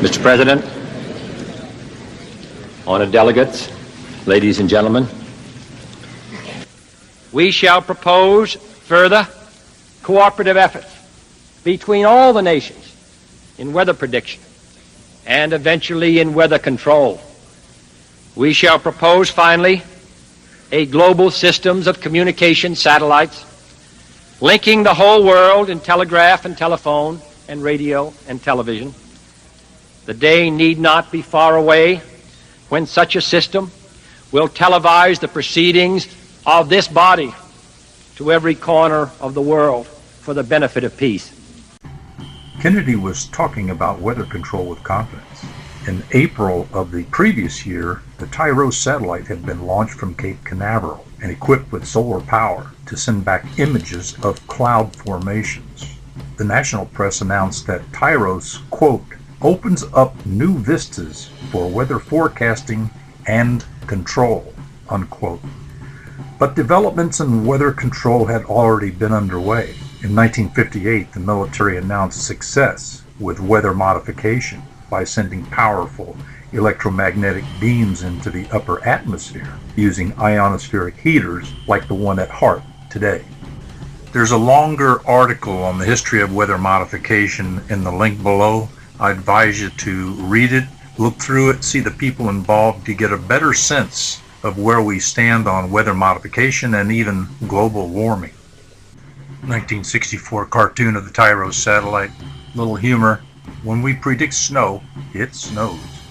Mr. President, honored delegates, ladies and gentlemen, we shall propose further cooperative efforts between all the nations in weather prediction and eventually in weather control. We shall propose, finally, a global systems of communication satellites linking the whole world in telegraph and telephone and radio and television. The day need not be far away when such a system will televise the proceedings of this body to every corner of the world for the benefit of peace. Kennedy was talking about weather control with confidence. In April of the previous year, the TIROS satellite had been launched from Cape Canaveral and equipped with solar power to send back images of cloud formations. The national press announced that TIROS, quote, opens up new vistas for weather forecasting and control, unquote. But developments in weather control had already been underway. In 1958, the military announced success with weather modification by sending powerful electromagnetic beams into the upper atmosphere using ionospheric heaters like the one at HAARP today. There's a longer article on the history of weather modification in the link below. I advise you to read it, look through it, see the people involved to get a better sense of where we stand on weather modification and even global warming. 1964 cartoon of the TIROS satellite. Little humor. When we predict snow, it snows.